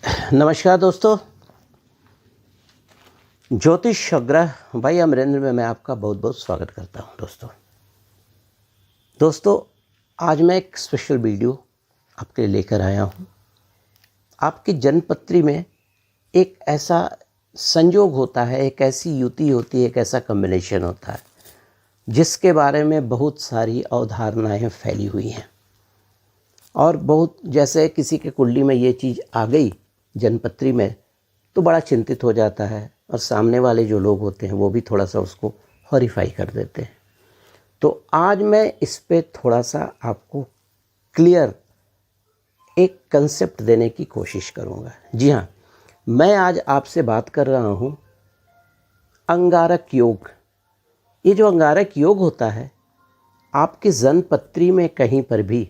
नमस्कार दोस्तों, ज्योतिष ग्रह भाई अमरेंद्र में मैं आपका बहुत बहुत स्वागत करता हूं। दोस्तों आज मैं एक स्पेशल वीडियो आपके लिए लेकर आया हूं। आपकी जन्मपत्री में एक ऐसा संयोग होता है, एक ऐसी युति होती है, एक ऐसा कॉम्बिनेशन होता है जिसके बारे में बहुत सारी अवधारणाएं फैली हुई हैं। और बहुत जैसे किसी के कुंडली में ये चीज़ आ गई जन्मपत्री में तो बड़ा चिंतित हो जाता है, और सामने वाले जो लोग होते हैं वो भी थोड़ा सा उसको हॉरिफाई कर देते हैं। तो आज मैं इस पे थोड़ा सा आपको क्लियर एक कंसेप्ट देने की कोशिश करूँगा। जी हाँ, मैं आज आपसे बात कर रहा हूँ अंगारक योग। ये जो अंगारक योग होता है, आपकी जन्मपत्री में कहीं पर भी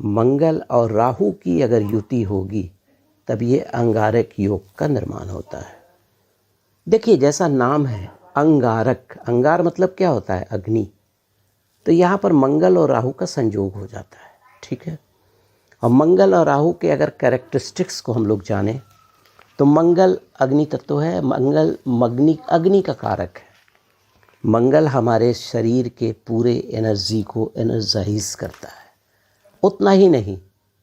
मंगल और राहु की अगर युति होगी तब ये अंगारक योग का निर्माण होता है। देखिए, जैसा नाम है अंगारक, अंगार मतलब क्या होता है? अग्नि। तो यहाँ पर मंगल और राहु का संयोग हो जाता है, ठीक है। और मंगल और राहु के अगर कैरेक्टरिस्टिक्स को हम लोग जाने तो मंगल अग्नि तत्व है। मंगल अग्नि का कारक है। मंगल हमारे शरीर के पूरे एनर्जी को एनर्जाइज करता है। उतना ही नहीं,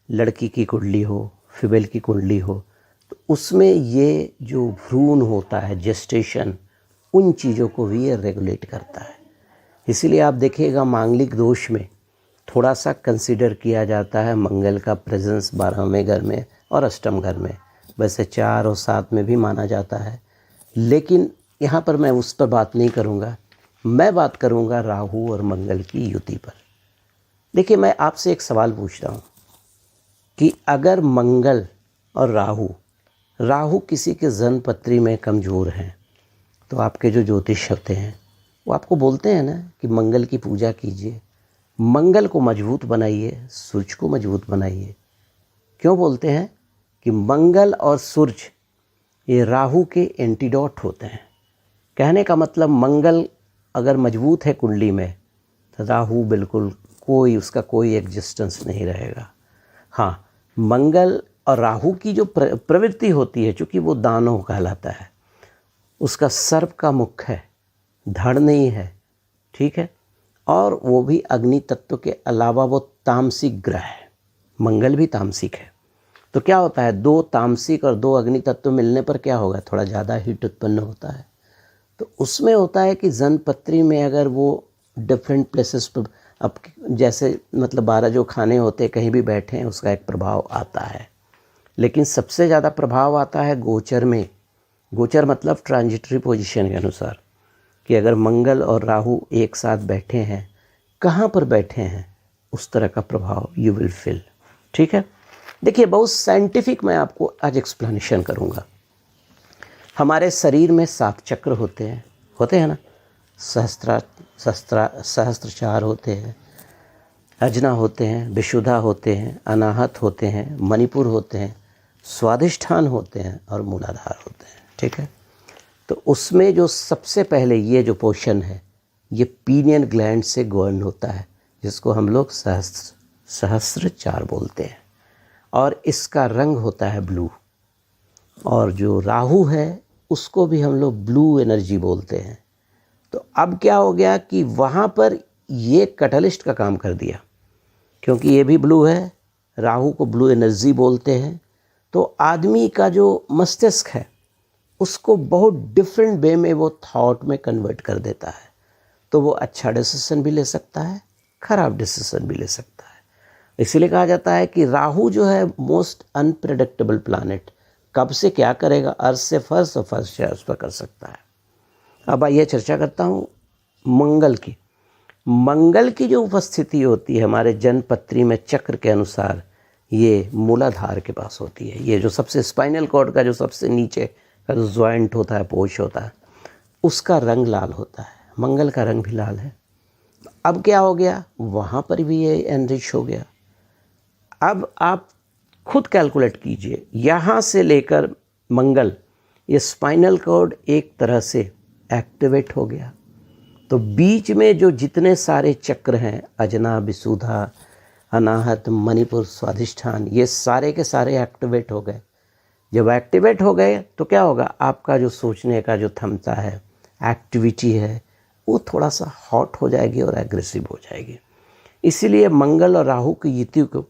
लड़की की कुंडली हो, फीमेल की कुंडली हो, तो उसमें ये जो भ्रूण होता है, जेस्टेशन, उन चीज़ों को भी ये रेगुलेट करता है। इसीलिए आप देखिएगा मांगलिक दोष में थोड़ा सा कंसिडर किया जाता है मंगल का प्रेजेंस 12वें घर में और अष्टम घर में। वैसे 4 और 7 में भी माना जाता है, लेकिन यहाँ पर मैं उस पर बात नहीं करूँगा। मैं बात करूँगा राहु और मंगल की युति पर। देखिए, मैं आपसे एक सवाल पूछ रहा हूँ कि अगर मंगल और राहु किसी के जन्मपत्री में कमज़ोर हैं तो आपके जो ज्योतिष होते हैं वो आपको बोलते हैं ना कि मंगल की पूजा कीजिए, मंगल को मजबूत बनाइए, सूर्य को मजबूत बनाइए। क्यों बोलते हैं कि मंगल और सूर्य ये राहु के एंटीडोट होते हैं। कहने का मतलब मंगल अगर मजबूत है कुंडली में तो राहु बिल्कुल उसका कोई एग्जिस्टेंस नहीं रहेगा। हाँ, मंगल और राहु की जो प्रवृत्ति होती है, चूँकि वो दानव कहलाता है, उसका सर्प का मुख है, धड़ नहीं है, ठीक है। और वो भी अग्नि तत्व के अलावा वो तामसिक ग्रह है। मंगल भी तामसिक है। तो क्या होता है, 2 तामसिक और 2 अग्नि तत्व मिलने पर क्या होगा? थोड़ा ज़्यादा हीट उत्पन्न होता है। तो उसमें होता है कि जन्मपत्री में अगर वो डिफरेंट प्लेसेस पर, अब जैसे मतलब 12 जो खाने होते कहीं भी बैठे हैं, उसका एक प्रभाव आता है। लेकिन सबसे ज़्यादा प्रभाव आता है गोचर में। गोचर मतलब ट्रांजिटरी पोजीशन के अनुसार, कि अगर मंगल और राहु एक साथ बैठे हैं, कहाँ पर बैठे हैं, उस तरह का प्रभाव यू विल फील, ठीक है। देखिए, बहुत साइंटिफिक मैं आपको आज एक्सप्लेनेशन करूँगा। हमारे शरीर में 7 चक्र होते हैं ना। सहस्त्रचार होते हैं, अजना होते हैं, विशुद्धा होते हैं, अनाहत होते हैं, मणिपुर होते हैं, स्वाधिष्ठान होते हैं और मूलाधार होते हैं, ठीक है। तो उसमें जो सबसे पहले ये जो पोर्शन है, ये पीनियन ग्लैंड से गवर्न होता है, जिसको हम लोग सहस्त्रचार बोलते हैं। और इसका रंग होता है ब्लू। और जो राहु है उसको भी हम लोग ब्लू एनर्जी बोलते हैं। तो अब क्या हो गया कि वहाँ पर ये कैटलिस्ट का काम कर दिया, क्योंकि ये भी ब्लू है, राहु को ब्लू एनर्जी बोलते हैं। तो आदमी का जो मस्तिष्क है उसको बहुत डिफरेंट वे में वो थॉट में कन्वर्ट कर देता है। तो वो अच्छा डिसीजन भी ले सकता है, ख़राब डिसीजन भी ले सकता है। इसीलिए कहा जाता है कि राहु जो है मोस्ट अनप्रेडिक्टेबल प्लैनेट, कब से क्या करेगा, अर्थ से फर्स्ट और फर्स्ट से अर्थ पर कर सकता है। अब आइए चर्चा करता हूँ मंगल की। मंगल की जो उपस्थिति होती है हमारे जन्मपत्री में चक्र के अनुसार, ये मूलाधार के पास होती है। ये जो सबसे स्पाइनल कॉर्ड का जो सबसे नीचे का जो ज्वाइंट होता है, पोष होता है, उसका रंग लाल होता है। मंगल का रंग भी लाल है। अब क्या हो गया, वहाँ पर भी ये एनरिच हो गया। अब आप खुद कैलकुलेट कीजिए, यहाँ से लेकर मंगल, ये स्पाइनल कॉर्ड एक तरह से एक्टिवेट हो गया। तो बीच में जो जितने सारे चक्र हैं, अजना, विशुद्धा, अनाहत, मणिपुर, स्वाधिष्ठान, ये सारे के सारे एक्टिवेट हो गए। जब एक्टिवेट हो गए तो क्या होगा, आपका जो सोचने का जो क्षमता है, एक्टिविटी है, वो थोड़ा सा हॉट हो जाएगी और एग्रेसिव हो जाएगी। इसीलिए मंगल और राहु की युति को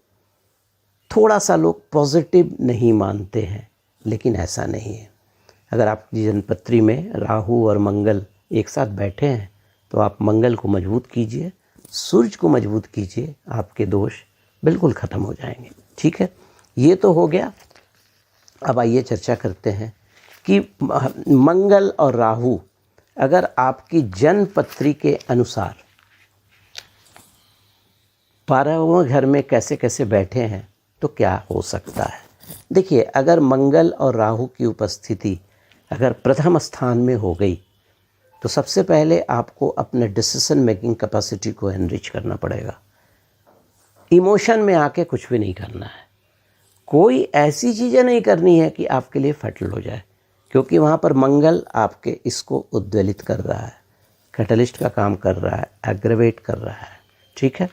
थोड़ा सा लोग पॉजिटिव नहीं मानते हैं, लेकिन ऐसा नहीं है। अगर आपकी जन्मपत्री में राहु और मंगल एक साथ बैठे हैं तो आप मंगल को मजबूत कीजिए, सूर्य को मजबूत कीजिए, आपके दोष बिल्कुल ख़त्म हो जाएंगे। ठीक है, ये तो हो गया। अब आइए चर्चा करते हैं कि मंगल और राहु अगर आपकी जन्मपत्री के अनुसार 12वें घर में कैसे कैसे बैठे हैं तो क्या हो सकता है। देखिए, अगर मंगल और राहु की उपस्थिति अगर प्रथम स्थान में हो गई तो सबसे पहले आपको अपने डिसीजन मेकिंग कैपेसिटी को एनरिच करना पड़ेगा। इमोशन में आके कुछ भी नहीं करना है, कोई ऐसी चीज़ें नहीं करनी है कि आपके लिए फटल हो जाए, क्योंकि वहाँ पर मंगल आपके इसको उद्वेलित कर रहा है, कैटलिस्ट का काम कर रहा है, एग्रेवेट कर रहा है। ठीक है,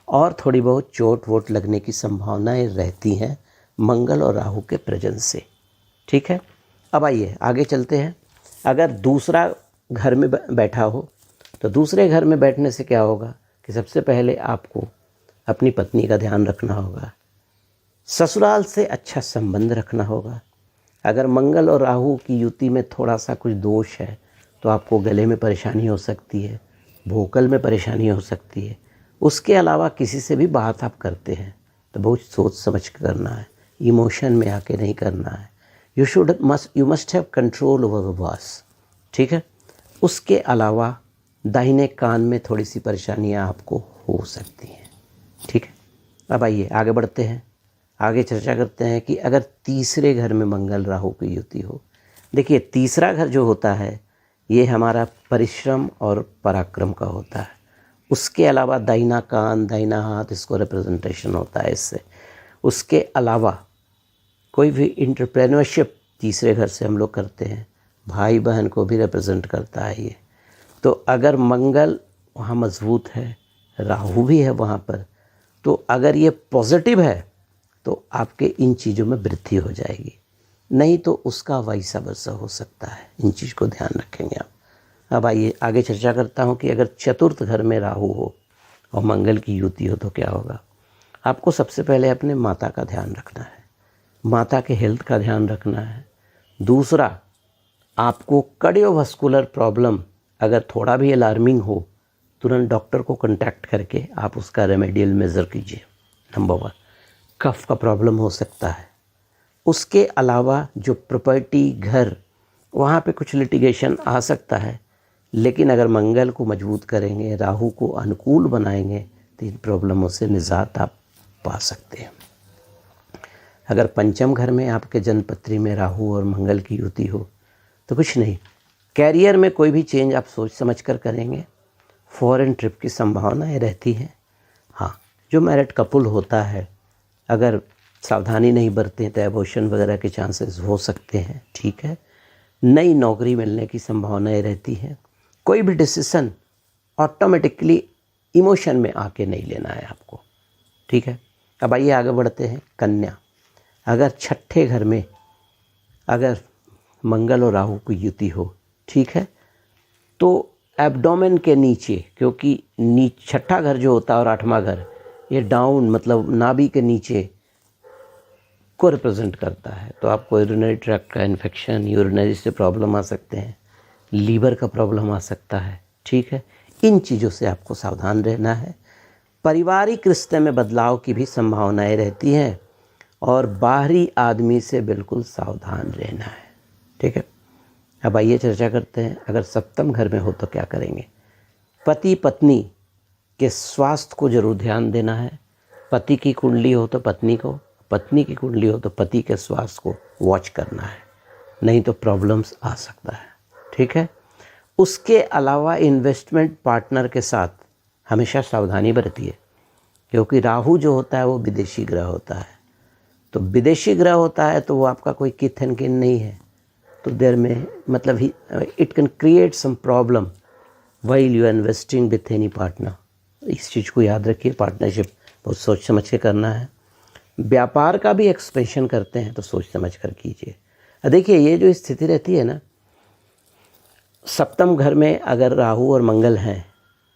और थोड़ी बहुत चोट वोट लगने की संभावनाएं रहती हैं मंगल और राहु के प्रेजेंस से। ठीक है, अब आइए आगे चलते हैं। अगर दूसरा घर में बैठा हो तो दूसरे घर में बैठने से क्या होगा कि सबसे पहले आपको अपनी पत्नी का ध्यान रखना होगा, ससुराल से अच्छा संबंध रखना होगा। अगर मंगल और राहु की युति में थोड़ा सा कुछ दोष है तो आपको गले में परेशानी हो सकती है, वोकल में परेशानी हो सकती है। उसके अलावा किसी से भी बात आप करते हैं तो बहुत सोच समझ कर करना है, इमोशन में आके नहीं करना है। You must have control over the voice. ठीक है, उसके अलावा दाहिने कान में थोड़ी सी परेशानियां आपको हो सकती हैं। ठीक है, अब आइए आगे बढ़ते हैं, आगे चर्चा करते हैं कि अगर तीसरे घर में मंगल राहु की युति हो। देखिए, तीसरा घर जो होता है ये हमारा परिश्रम और पराक्रम का होता है। उसके अलावा दाहिना कान, दाहिना हाथ, इसको रिप्रेजेंटेशन होता है इससे। उसके अलावा कोई भी इंटरप्रेन्योरशिप तीसरे घर से हम लोग करते हैं, भाई बहन को भी रिप्रेजेंट करता है ये। तो अगर मंगल वहाँ मजबूत है, राहु भी है वहाँ पर, तो अगर ये पॉजिटिव है तो आपके इन चीज़ों में वृद्धि हो जाएगी, नहीं तो उसका वैसा वैसा हो सकता है। इन चीज़ को ध्यान रखेंगे आप। अब आइए आगे चर्चा करता हूँ कि अगर चतुर्थ घर में राहु हो और मंगल की युति हो तो क्या होगा। आपको सबसे पहले अपने माता का ध्यान रखना है, माता के हेल्थ का ध्यान रखना है। दूसरा, आपको कार्डियोवास्कुलर प्रॉब्लम अगर थोड़ा भी अलार्मिंग हो, तुरंत डॉक्टर को कांटेक्ट करके आप उसका रेमेडियल मेज़र कीजिए। नंबर 1, कफ का प्रॉब्लम हो सकता है। उसके अलावा जो प्रॉपर्टी, घर, वहाँ पे कुछ लिटिगेशन आ सकता है, लेकिन अगर मंगल को मजबूत करेंगे, राहु को अनुकूल बनाएंगे तो इन प्रॉब्लमों से निजात आप पा सकते हैं। अगर पंचम घर में आपके जन्मपत्री में राहु और मंगल की युति हो तो कुछ नहीं, कैरियर में कोई भी चेंज आप सोच समझ कर करेंगे। फॉरेन ट्रिप की संभावनाएं रहती हैं। हाँ, जो मैरिड कपल होता है अगर सावधानी नहीं बरतें तो एबॉर्शन वगैरह के चांसेस हो सकते हैं। ठीक है, नई नौकरी मिलने की संभावनाएं रहती हैं। कोई भी डिसीजन ऑटोमेटिकली इमोशन में आके नहीं लेना है आपको। ठीक है, अब आइए आगे बढ़ते हैं। कन्या, अगर छठे घर में अगर मंगल और राहु की युति हो, ठीक है, तो एब्डोमेन के नीचे, क्योंकि छठा घर जो होता है और आठवां घर ये डाउन मतलब नाभि के नीचे को रिप्रेजेंट करता है, तो आपको यूरिनरी ट्रैक्ट का इन्फेक्शन, यूरिनरी से प्रॉब्लम आ सकते हैं, लीवर का प्रॉब्लम आ सकता है। ठीक है, इन चीज़ों से आपको सावधान रहना है। पारिवारिक रिश्ते में बदलाव की भी संभावनाएं रहती हैं और बाहरी आदमी से बिल्कुल सावधान रहना है। ठीक है, अब आइए चर्चा करते हैं अगर सप्तम घर में हो तो क्या करेंगे। पति पत्नी के स्वास्थ्य को जरूर ध्यान देना है। पति की कुंडली हो तो पत्नी को, पत्नी की कुंडली हो तो पति के स्वास्थ्य को वॉच करना है, नहीं तो प्रॉब्लम्स आ सकता है। ठीक है, उसके अलावा इन्वेस्टमेंट पार्टनर के साथ हमेशा सावधानी बरतिए, क्योंकि राहु जो होता है वो विदेशी ग्रह होता है। तो विदेशी ग्रह होता है तो वो आपका कोई किथ एंड किन नहीं है, तो देर में मतलब ही it can create some problem while you are investing with any partner. इस चीज़ को याद रखिए, पार्टनरशिप बहुत सोच समझ के करना है। व्यापार का भी एक्सपेंशन करते हैं तो सोच समझ कर कीजिए। देखिए ये जो स्थिति रहती है ना, सप्तम घर में अगर राहु और मंगल हैं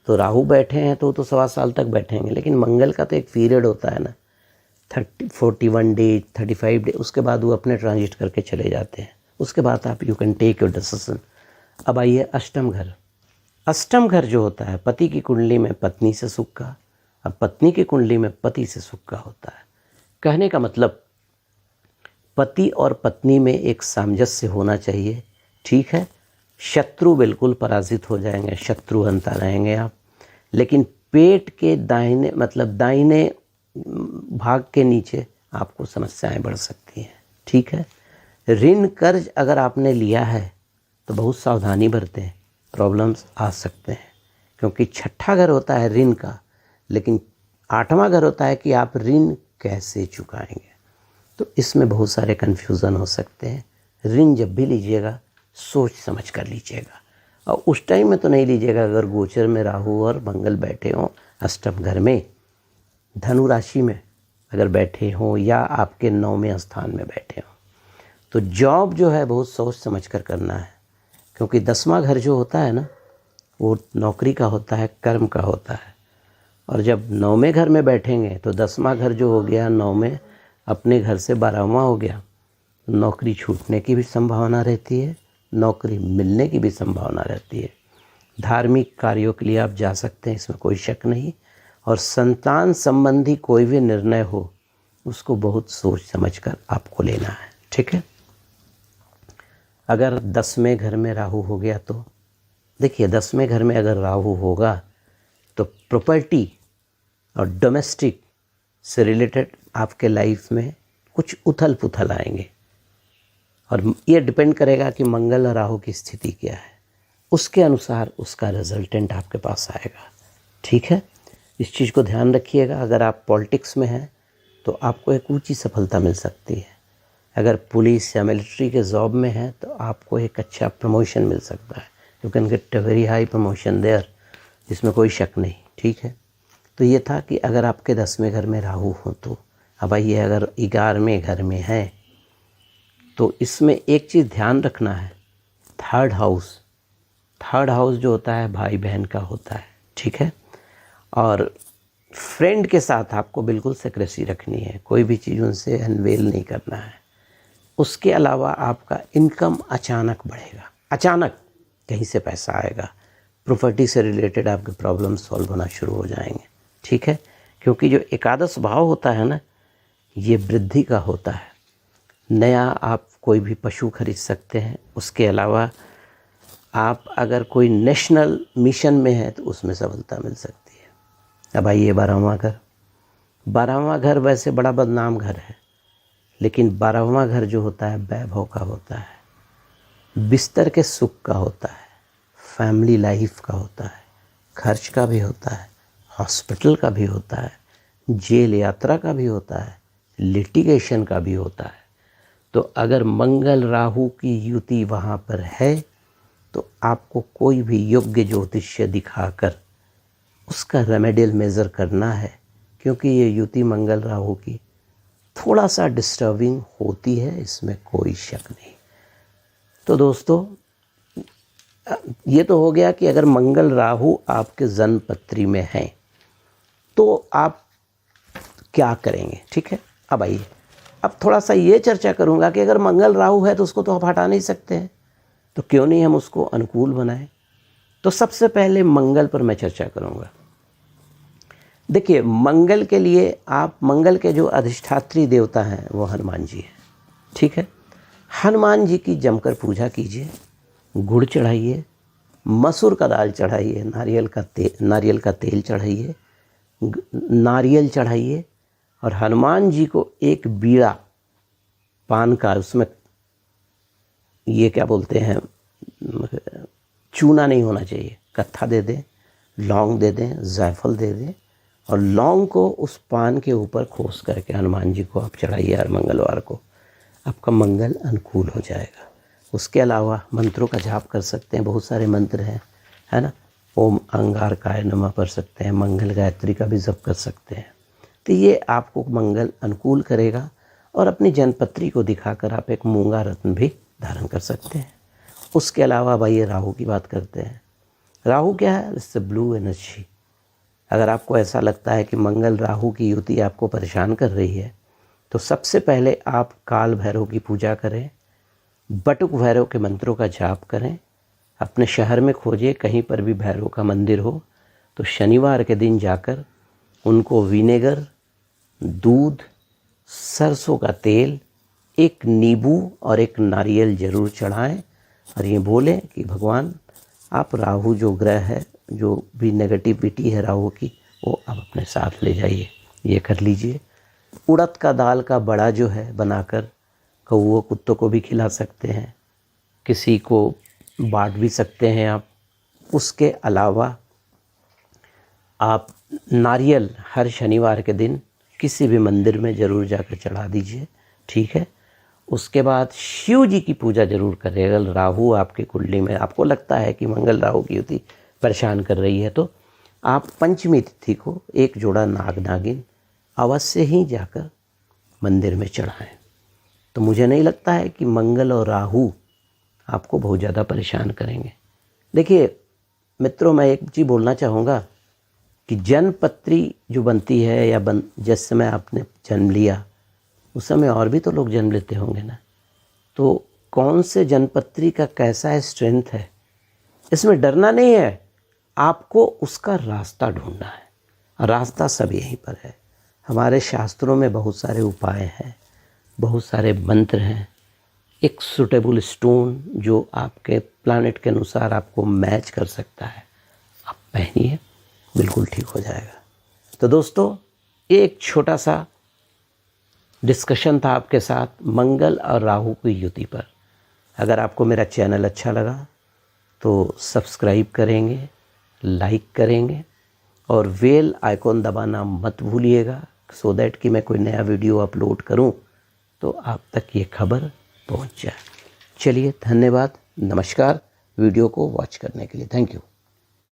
तो राहु बैठे हैं तो 1.25 साल तक बैठेंगे, लेकिन मंगल का तो एक पीरियड होता है ना 41 डे 35 डे, उसके बाद वो अपने ट्रांजिट करके चले जाते हैं। उसके बाद आप you can take your decision. अब आइए अष्टम घर। अष्टम घर जो होता है पति की कुंडली में पत्नी से सुख का, अब पत्नी की कुंडली में पति से सुख का होता है। कहने का मतलब पति और पत्नी में एक सामंजस्य होना चाहिए, ठीक है। शत्रु बिल्कुल पराजित हो जाएंगे, शत्रुहंता रहेंगे आप, लेकिन पेट के दाहिने मतलब दाहिने भाग के नीचे आपको समस्याएं बढ़ सकती हैं, ठीक है। ऋण कर्ज अगर आपने लिया है तो बहुत सावधानी बरतें, प्रॉब्लम्स आ सकते हैं, क्योंकि छठा घर होता है ऋण का, लेकिन 8वां घर होता है कि आप ऋण कैसे चुकाएंगे। तो इसमें बहुत सारे कन्फ्यूज़न हो सकते हैं। ऋण जब भी लीजिएगा सोच समझ कर लीजिएगा, और उस टाइम में तो नहीं लीजिएगा अगर गोचर में राहु और मंगल बैठे हों अष्टम घर में, धनु राशि में अगर बैठे हों या आपके 9वें स्थान में बैठे हों। तो जॉब जो है बहुत सोच समझ कर करना है, क्योंकि 10वां घर जो होता है ना वो नौकरी का होता है, कर्म का होता है। और जब 9वें घर में बैठेंगे तो 10वां घर जो हो गया 9 में अपने घर से 12वां हो गया, नौकरी छूटने की भी संभावना रहती है, नौकरी मिलने की भी संभावना रहती है। धार्मिक कार्यों के लिए आप जा सकते हैं, इसमें कोई शक नहीं। और संतान संबंधी कोई भी निर्णय हो उसको बहुत सोच समझ कर आपको लेना है, ठीक है। अगर 10वें घर में राहु हो गया तो देखिए 10वें घर में अगर राहु होगा तो प्रॉपर्टी और डोमेस्टिक से रिलेटेड आपके लाइफ में कुछ उथल पुथल आएंगे, और ये डिपेंड करेगा कि मंगल और राहु की स्थिति क्या है, उसके अनुसार उसका रिजल्टेंट आपके पास आएगा, ठीक है। इस चीज़ को ध्यान रखिएगा। अगर आप पॉलिटिक्स में हैं तो आपको एक ऊंची सफलता मिल सकती है, अगर पुलिस या मिलिट्री के जॉब में है तो आपको एक अच्छा प्रमोशन मिल सकता है, you can get a very high promotion there, इसमें कोई शक नहीं, ठीक है। तो ये था कि अगर आपके 10वें घर में राहु हो तो। अब आइए अगर 11वें घर में है तो इसमें एक चीज़ ध्यान रखना है, थर्ड हाउस जो होता है भाई बहन का होता है, ठीक है। और फ्रेंड के साथ आपको बिल्कुल सिक्रेसी रखनी है, कोई भी चीज़ उनसे अनवेल नहीं करना है। उसके अलावा आपका इनकम अचानक बढ़ेगा, अचानक कहीं से पैसा आएगा, प्रॉपर्टी से रिलेटेड आपके प्रॉब्लम सॉल्व होना शुरू हो जाएंगे, ठीक है। क्योंकि जो एकादश भाव होता है ना ये वृद्धि का होता है, नया आप कोई भी पशु खरीद सकते हैं। उसके अलावा आप अगर कोई नेशनल मिशन में है तो उसमें सफलता मिल सकती है। अब आइए 12वां घर वैसे बड़ा बदनाम घर है, लेकिन 12वां घर जो होता है वैभव का होता है, बिस्तर के सुख का होता है, फैमिली लाइफ का होता है, खर्च का भी होता है, हॉस्पिटल का भी होता है, जेल यात्रा का भी होता है, लिटिगेशन का भी होता है। तो अगर मंगल राहु की युति वहाँ पर है तो आपको कोई भी योग्य ज्योतिष्य दिखाकर उसका रेमेडियल मेज़र करना है, क्योंकि ये युति मंगल राहु की थोड़ा सा डिस्टर्बिंग होती है, इसमें कोई शक नहीं। तो दोस्तों ये तो हो गया कि अगर मंगल राहु आपके जन्म पत्री में हैं तो आप क्या करेंगे, ठीक है। अब आइए अब थोड़ा सा ये चर्चा करूंगा कि अगर मंगल राहु है तो उसको तो आप हटा नहीं सकते हैं, तो क्यों नहीं हम उसको अनुकूल बनाएं। तो सबसे पहले मंगल पर मैं चर्चा करूंगा। देखिए मंगल के लिए आप मंगल के जो अधिष्ठात्री देवता हैं वो हनुमान जी हैं, ठीक है। हनुमान जी की जमकर पूजा कीजिए, गुड़ चढ़ाइए, मसूर का दाल चढ़ाइए, नारियल का तेल चढ़ाइए, नारियल चढ़ाइए, और हनुमान जी को एक बीड़ा पान का, उसमें ये क्या बोलते हैं चूना नहीं होना चाहिए, कत्था दे दें, लौंग दे दें, जायफल दे दें, और लौंग को उस पान के ऊपर खोस करके हनुमान जी को आप चढ़ाइए हर मंगलवार को, आपका मंगल अनुकूल हो जाएगा। उसके अलावा मंत्रों का जाप कर सकते हैं, बहुत सारे मंत्र हैं, है ना। ओम अंगारकाय नमः पढ़ सकते हैं, मंगल गायत्री का भी जप कर सकते हैं। तो ये आपको मंगल अनुकूल करेगा। और अपनी जन्मपत्री को दिखाकर आप एक मूंगा रत्न भी धारण कर सकते हैं। उसके अलावा भाई ये राहु की बात करते हैं। राहु क्या है? इससे ब्लू एनर्जी। अगर आपको ऐसा लगता है कि मंगल राहु की युति आपको परेशान कर रही है, तो सबसे पहले आप काल भैरव की पूजा करें, बटुक भैरव के मंत्रों का जाप करें। अपने शहर में खोजिए, कहीं पर भी भैरव का मंदिर हो तो शनिवार के दिन जाकर उनको विनेगर, दूध, सरसों का तेल, एक नींबू और एक नारियल ज़रूर चढ़ाएं और ये बोलें कि भगवान आप राहु जो ग्रह है, जो भी नेगेटिविटी है राहु की, वो आप अपने साथ ले जाइए। ये कर लीजिए। उड़द का दाल का बड़ा जो है बनाकर कौओं कुत्तों को भी खिला सकते हैं, किसी को बांट भी सकते हैं आप। उसके अलावा आप नारियल हर शनिवार के दिन किसी भी मंदिर में ज़रूर जाकर चढ़ा दीजिए, ठीक है। उसके बाद शिव जी की पूजा ज़रूर करें। अगर राहु आपके कुंडली में आपको लगता है कि मंगल राहु की युति परेशान कर रही है, तो आप पंचमी तिथि को एक जोड़ा नाग नागिन अवश्य ही जाकर मंदिर में चढ़ाएं। तो मुझे नहीं लगता है कि मंगल और राहु आपको बहुत ज़्यादा परेशान करेंगे। देखिए मित्रों, मैं एक चीज़ बोलना चाहूँगा कि जन्मपत्री जो बनती है या जिस समय आपने जन्म लिया उस समय और भी तो लोग जन्म लेते होंगे ना, तो कौन से जन्मपत्री का कैसा स्ट्रेंथ है, इसमें डरना नहीं है। आपको उसका रास्ता ढूंढना है। रास्ता सब यहीं पर है। हमारे शास्त्रों में बहुत सारे उपाय हैं, बहुत सारे मंत्र हैं। एक सूटेबल स्टोन जो आपके प्लैनेट के अनुसार आपको मैच कर सकता है, आप पहनिए, बिल्कुल ठीक हो जाएगा। तो दोस्तों, एक छोटा सा डिस्कशन था आपके साथ मंगल और राहु की युति पर। अगर आपको मेरा चैनल अच्छा लगा तो सब्सक्राइब करेंगे, लाइक करेंगे और बेल आइकॉन दबाना मत भूलिएगा, सो दैट कि मैं कोई नया वीडियो अपलोड करूं तो आप तक ये खबर पहुंच जाए। चलिए, धन्यवाद, नमस्कार। वीडियो को वॉच करने के लिए थैंक यू।